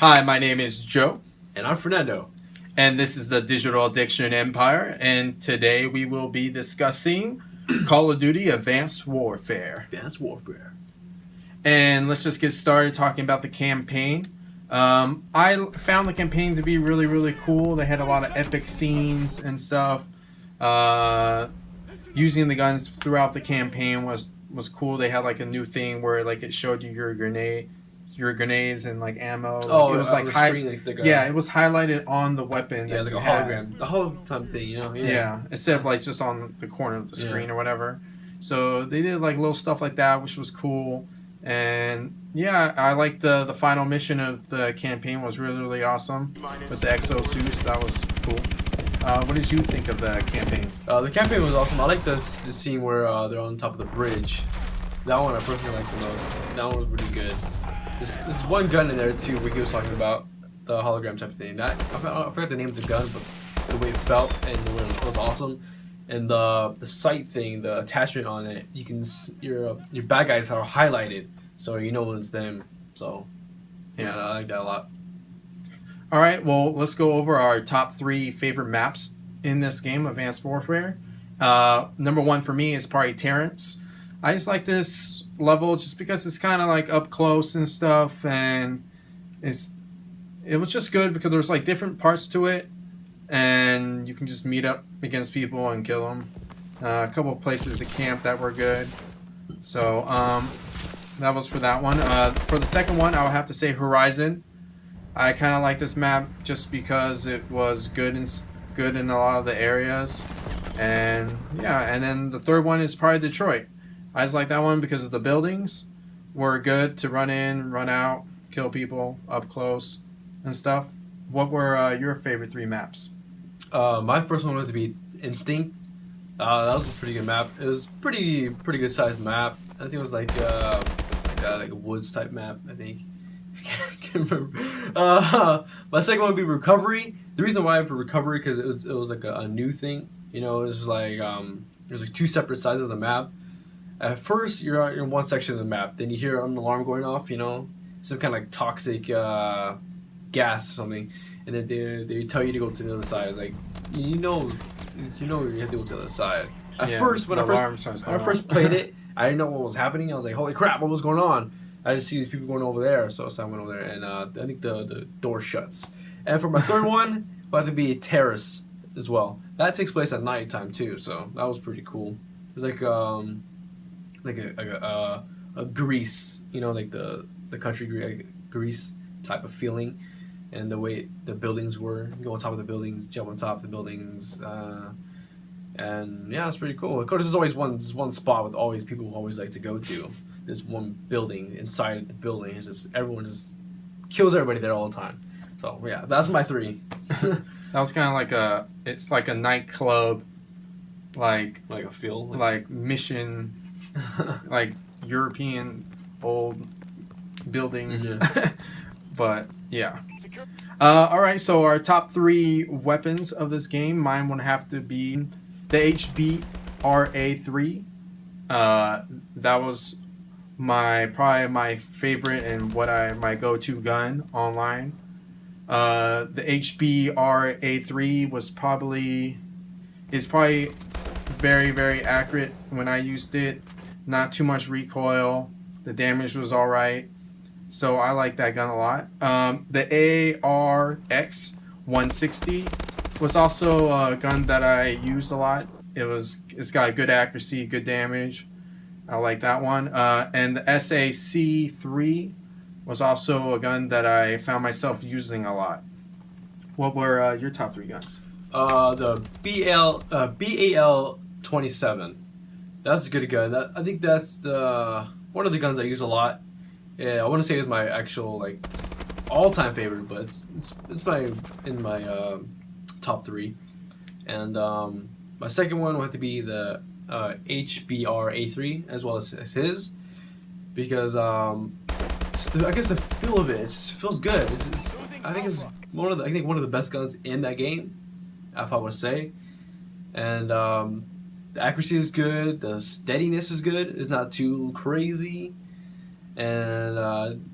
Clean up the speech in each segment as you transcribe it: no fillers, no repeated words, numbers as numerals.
Hi, my name is Joe, And I'm Fernando. and this is the Digital Addiction Empire, and today we will be discussing Call of Duty Advanced Warfare. Advanced Warfare. And let's just get started talking about the campaign. I found the campaign to be really, really cool. They had a lot of epic scenes and stuff. Using the guns throughout the campaign was cool. They had like a new thing where like it showed you your grenades and like ammo. Oh, It was like the screen, like yeah, it was highlighted on the weapon. yeah, it's like a hologram, the hologram thing, you know. Yeah, instead of like just on the corner of the screen Yeah. or whatever. So they did like little stuff like that, which was cool. And yeah, I like the final mission of the campaign was really, really awesome with the exosuits. That was cool. What did you think of the campaign? The campaign was awesome. I like the scene where they're on top of the bridge. That one I personally liked the most. That one was really good. There's one gun in there too, where he was talking about the hologram type of thing. That I forgot the name of the gun, but the way it felt and the way it was awesome. And the sight thing, the attachment on it, you can your bad guys are highlighted, so you know when it's them. So yeah, I like that a lot. All right, well, let's go over our top 3 favorite maps in this game, Advanced Warfare. Number 1 for me is probably Terrence. I just like this level just because it's kind of like up close and stuff, and it was just good because there's like different parts to it, and you can just meet up against people and kill them. A couple of places to camp that were good. So that was for that one. For the second one, I would have to say Horizon. I kind of like this map just because it was good in a lot of the areas, and yeah. And then the third one is probably Detroit. I just like that one because of the buildings were good to run in, run out, kill people up close, and stuff. What were your favorite 3 maps? My first one was to be Instinct. That was a pretty good map. It was pretty good sized map. I think it was like a woods type map. I think. I can't remember. My second one would be Recovery. The reason why for Recovery because it was like a new thing. You know, it was like there's like 2 separate sides of the map. At first, you're in one section of the map. Then you hear an alarm going off. You know, some kind of like toxic gas or something, and then they tell you to go to the other side. It's like you know you have to go to the other side. At first, when I first played it, I didn't know what was happening. I was like, holy crap, what was going on? I just see these people going over there, so I went over there, and I think the door shuts. And for my third one, will have to be Terrace as well. That takes place at nighttime too, so that was pretty cool. It's like a Greece, you know, like the country Greece type of feeling, and the way the buildings were. You go on top of the buildings, jump on top of the buildings, and yeah, it's pretty cool. Of course, there's always one spot with always people who always like to go to. This one building inside of the building is just everyone just kills everybody there all the time. So yeah, that's my 3. That was kind of it's like a nightclub, like a feel like mission, like European old buildings. Yeah. But yeah. All right, so our top 3 weapons of this game, mine would have to be the HBRA3. That was probably my favorite and my go-to gun online. The HBRA3 is probably very, very accurate when I used it. Not too much recoil. The damage was all right. So I like that gun a lot. The ARX 160 was also a gun that I used a lot. It's got good accuracy, good damage. I like that one. And the SAC-3 was also a gun that I found myself using a lot. What were your top 3 guns? The BAL-27. That's a good gun. I think that's one of the guns I use a lot. Yeah, I wouldn't say it's my actual like all-time favorite, but it's in my top 3. And my second one would have to be the HBR-A3 as well as his, because I guess the feel of it just feels good. I think it's one of the best guns in that game, if I would say. And the accuracy is good, the steadiness is good. It's not too crazy. And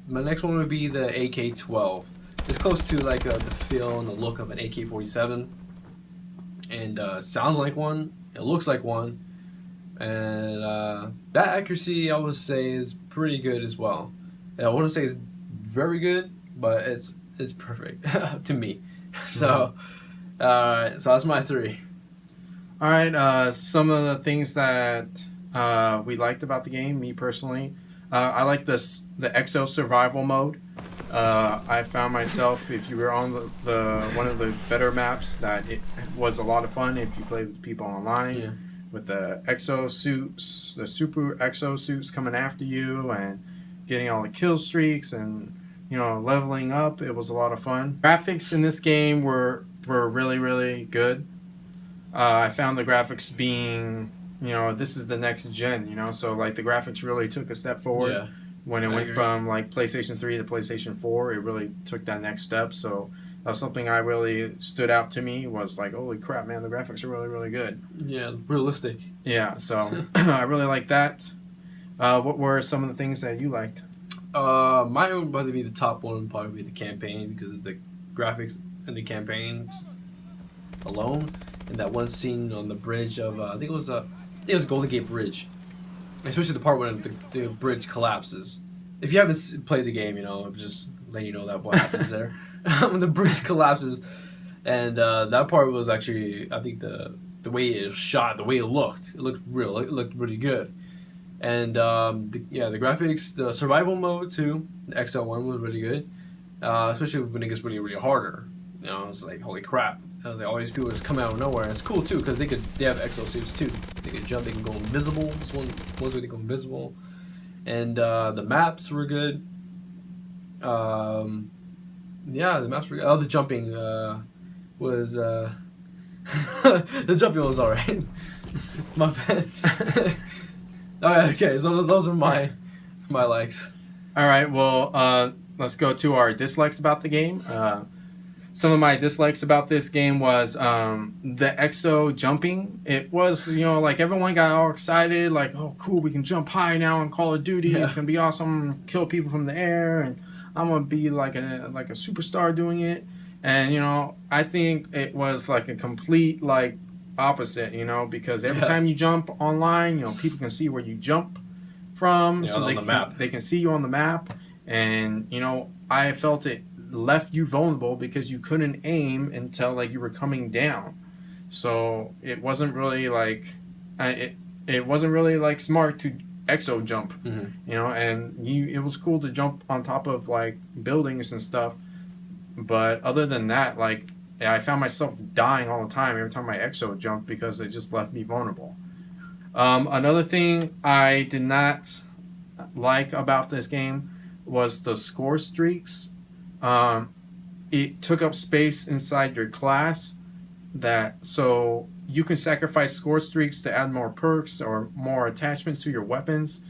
my next one would be the AK-12. It's close to like the feel and the look of an AK-47, and sounds like one. It looks like one, and that accuracy I would say is pretty good as well. And I wouldn't say it's very good, but it's perfect to me. So, so that's my 3. All right. Some of the things that we liked about the game, me personally, I like the exo survival mode. I found myself, if you were on the one of the better maps, that it was a lot of fun if you played with people online. Yeah. With the exo suits, the super exo suits coming after you, and getting all the kill streaks, and leveling up. It was a lot of fun. Graphics in this game were really, really good. I found the graphics being, this is the next gen, so like the graphics really took a step forward. Yeah. When it I went agree. from like PlayStation 3 to PlayStation 4, it really took that next step. So that was something I really stood out to me, was like, holy crap, man, the graphics are really, really good. Yeah, realistic. Yeah, so I really like that. What were some of the things that you liked? Mine would probably be the top one. Would probably be the campaign, because the graphics in the campaign alone, and that one scene on the bridge of I think it was Golden Gate Bridge, especially the part when the bridge collapses. If you haven't played the game, I'm just letting you know that what happens there. When the bridge collapses, and that part was actually, I think the way it was shot, the way it looked real. It looked really good. And the graphics, the survival mode too, the XL1 was really good, especially when it gets really, really harder. It's like, holy crap. I was like, all these people just come out of nowhere, and it's cool too, because they have exosuits too. They can jump, they can go invisible. There's one's where they go invisible, and the maps were good. The maps were good. Oh, the jumping was the jumping was alright. My bad. Okay, so those are my likes. All right, well, let's go to our dislikes about the game. Some of my dislikes about this game was the exo jumping. It was, like everyone got all excited, like, oh, cool, we can jump high now in Call of Duty. Yeah. It's gonna be awesome, kill people from the air, and I'm gonna be like a superstar doing it. And I think it was like a complete opposite, because every time you jump online, people can see where you jump from, so they can see you on the map, and I felt it left you vulnerable because you couldn't aim until you were coming down. So it wasn't really it wasn't really smart to exo jump. Mm-hmm. And it was cool to jump on top of buildings and stuff, but other than that, I found myself dying all the time every time I exo jumped, because it just left me vulnerable. Another thing I did not like about this game was the score streaks. It took up space inside your class, so you can sacrifice score streaks to add more perks or more attachments to your weapons.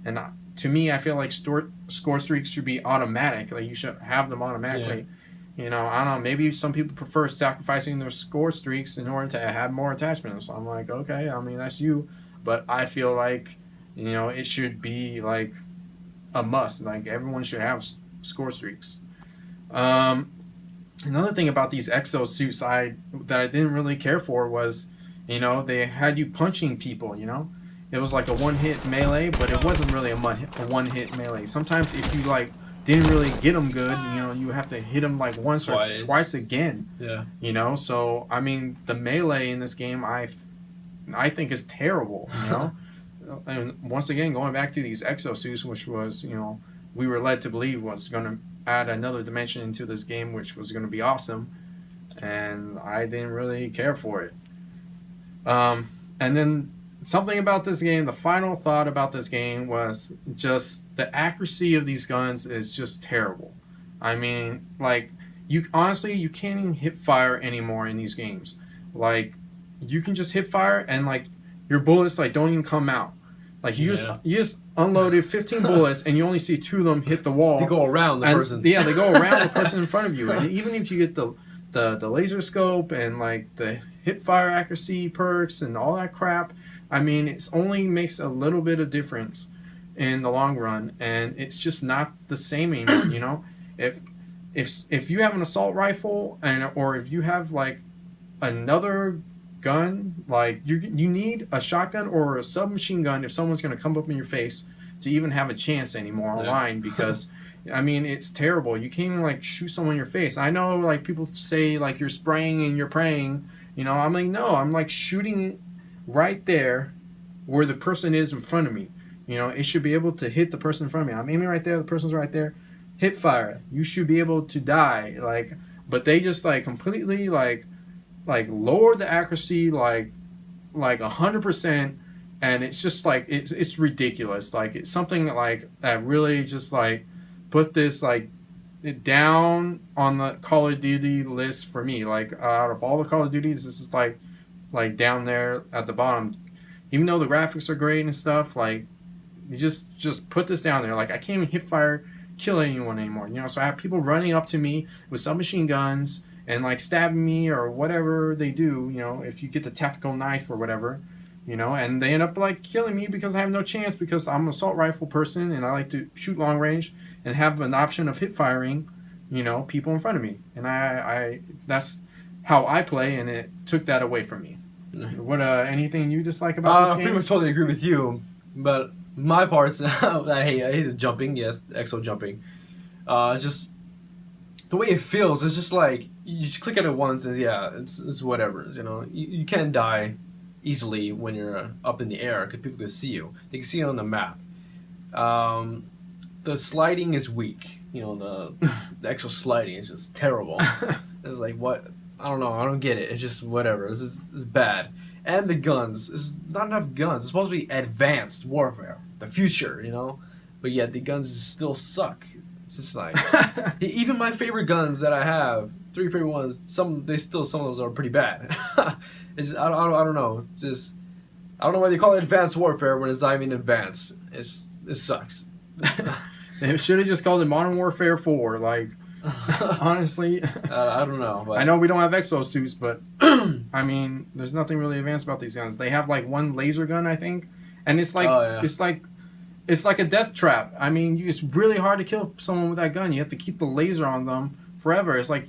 And to me, I feel like score streaks should be automatic. You should have them automatically. Yeah. I don't know, maybe some people prefer sacrificing their score streaks in order to have more attachments. I'm like, okay, I mean, that's you. But I feel like, it should be a must. Everyone should have score streaks. Another thing about these exo suits that I didn't really care for was, they had you punching people, It was like a one-hit melee, but it wasn't really a one-hit melee. Sometimes if you didn't really get them good, you have to hit them once or twice again. Yeah. So I mean, the melee in this game, I think is terrible. And once again, going back to these exosuits, which was we were led to believe was going to add another dimension into this game, which was going to be awesome, and I didn't really care for it. And then something about this game, the final thought about this game was just the accuracy of these guns is just terrible. I mean, you honestly, you can't even hip fire anymore in these games. You can just hip fire and your bullets don't even come out. You just unloaded 15 bullets and you only see 2 of them hit the wall. They go around the person. Yeah, they go around the person in front of you. And even if you get the laser scope and the hip fire accuracy perks and all that crap, I mean, it only makes a little bit of difference in the long run, and it's just not the same anymore. if you have an assault rifle or if you have like another gun, like you need a shotgun or a submachine gun if someone's gonna come up in your face to even have a chance anymore online because. I mean, it's terrible. You can't even like shoot someone in your face. I know like people say like you're spraying and you're praying. You know, I'm like no, I'm like shooting right there where the person is in front of me. You know, it should be able to hit the person in front of me. I'm aiming right there. The person's right there. Hip fire. You should be able to die. Like, but they just like completely like lower the accuracy like 100%, and it's just like it's ridiculous. Like it's something like that really just like put this like it down on the Call of Duty list for me. Like out of all the Call of Duties, this is like down there at the bottom. Even though the graphics are great and stuff, like you just put this down there. Like I can't even hip fire kill anyone anymore. You know, so I have people running up to me with submachine guns and like stabbing me or whatever they do. You know, if you get the tactical knife or whatever. You know, and they end up like killing me because I have no chance because I'm an assault rifle person and I like to shoot long range and have an option of hip firing, you know, people in front of me. And I that's how I play, and it took that away from me. What anything you dislike about this game? I pretty much totally agree with you, but my parts I hate the jumping. Yes, exo jumping. Just the way it feels. It's just like you just click at it once, and yeah, it's whatever. You know, you can't die easily when you're up in the air because people can see you. They can see you on the map. The sliding is weak. You know, the actual sliding is just terrible. It's like, what? I don't know. I don't get it. It's just whatever. It's bad. And the guns. It's not enough guns. It's supposed to be advanced warfare. The future, you know? But yet the guns still suck. It's just like... even my favorite guns that I have, 3 favorite ones, some of those are pretty bad. It's just, I don't know. It's just... I don't know why they call it advanced warfare when it's not even advanced. It sucks. They should have just called it Modern Warfare 4. Like, honestly, I don't know. But... I know we don't have exosuits, but I mean, there's nothing really advanced about these guns. They have like one laser gun, I think, and it's like it's like a death trap. I mean, it's really hard to kill someone with that gun. You have to keep the laser on them forever. It's like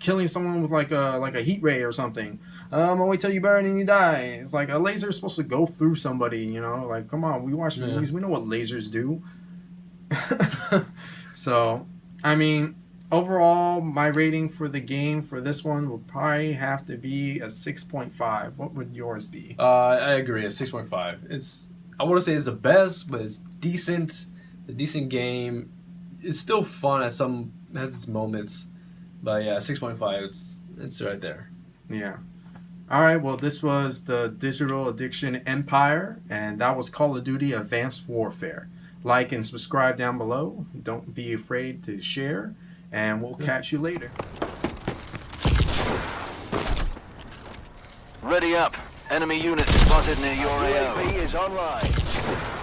killing someone with like a heat ray or something. I'll wait till you burn and you die. It's like a laser is supposed to go through somebody. You know, like come on, we watch movies. We know what lasers do. So, I mean, overall, my rating for the game for this one will probably have to be a 6.5. What would yours be? I agree, a 6.5. It's, I want to say it's the best, but it's decent. A decent game. It's still fun at some, it has its moments, but yeah, 6.5. It's right there. Yeah. All right. Well, this was the Digital Addiction Empire, and that was Call of Duty Advanced Warfare. Like and subscribe down below. Don't be afraid to share, and we'll catch you later. Ready up. Enemy units spotted near your AO. UAV is online.